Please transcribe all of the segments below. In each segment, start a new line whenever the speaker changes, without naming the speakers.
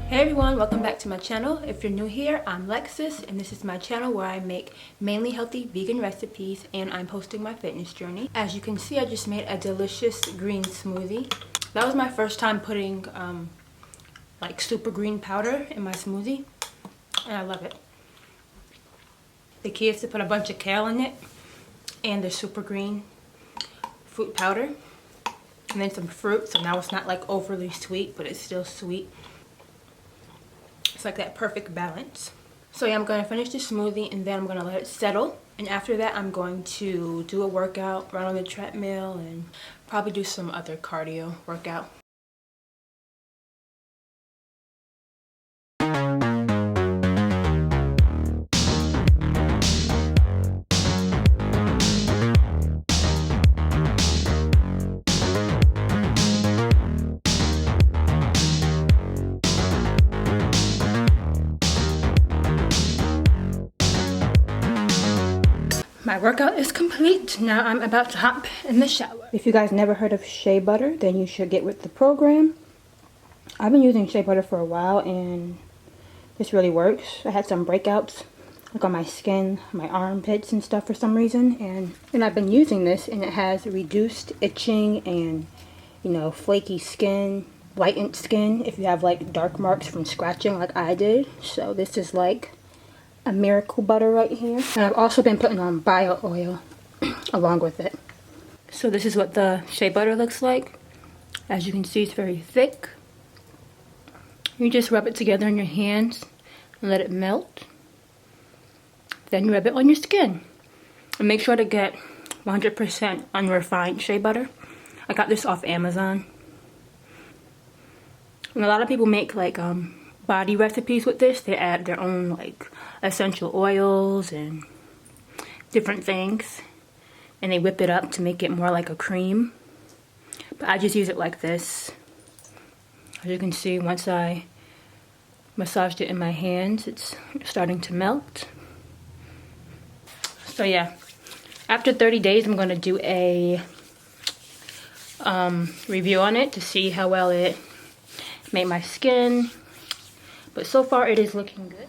Hey everyone, welcome back to my channel. If you're new here, I'm Lexus and this is my channel where I make mainly healthy vegan recipes and I'm posting my fitness journey. As you can see, I just made a delicious green smoothie. That was my first time putting like super green powder in my smoothie and I love it. The key is to put a bunch of kale in it and the super green fruit powder and then some fruit, so now it's not like overly sweet but it's still sweet. It's like that perfect balance. So yeah, I'm going to finish the smoothie and then I'm going to let it settle. And after that, I'm going to do a workout, run on the treadmill, and probably do some other cardio workout. My workout is complete. Now I'm about to hop in the shower. If you guys never heard of shea butter, then you should get with the program. I've been using shea butter for a while and this really works. I had some breakouts like on my skin, my armpits and stuff for some reason. And I've been using this and it has reduced itching and, you know, flaky skin, lightened skin if you have like dark marks from scratching like I did. So this is like a miracle butter right here. And I've also been putting on bio oil along with it. So this is what the shea butter looks like. As you can see, it's very thick. You just rub it together in your hands and let it melt. Then you rub it on your skin. And make sure to get 100% unrefined shea butter. I got this off Amazon. And a lot of people make like body recipes with this. They add their own like essential oils and different things and they whip it up to make it more like a cream, but I just use it like this. As you can see, once I massaged it in my hands, it's starting to melt. So yeah, after 30 days I'm going to do a review on it to see how well it made my skin. But so far it is looking good.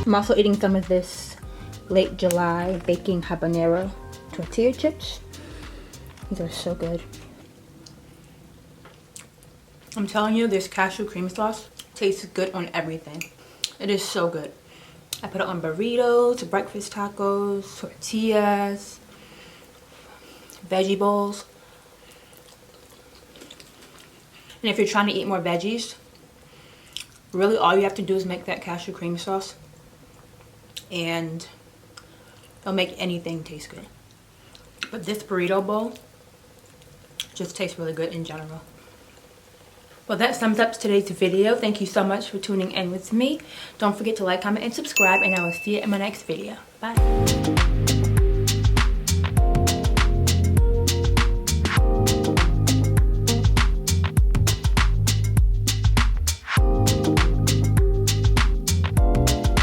I'm also eating some of this late July baking habanero tortilla chips. These are so good. I'm telling you, this cashew cream sauce tastes good on everything. It is so good. I put it on burritos, breakfast tacos, tortillas, veggie bowls. And if you're trying to eat more veggies, really all you have to do is make that cashew cream sauce and it'll make anything taste good. But this burrito bowl just tastes really good in general. Well, that sums up today's video. Thank you so much for tuning in with me. Don't forget to like, comment, and subscribe, and I will see you in my next video. Bye.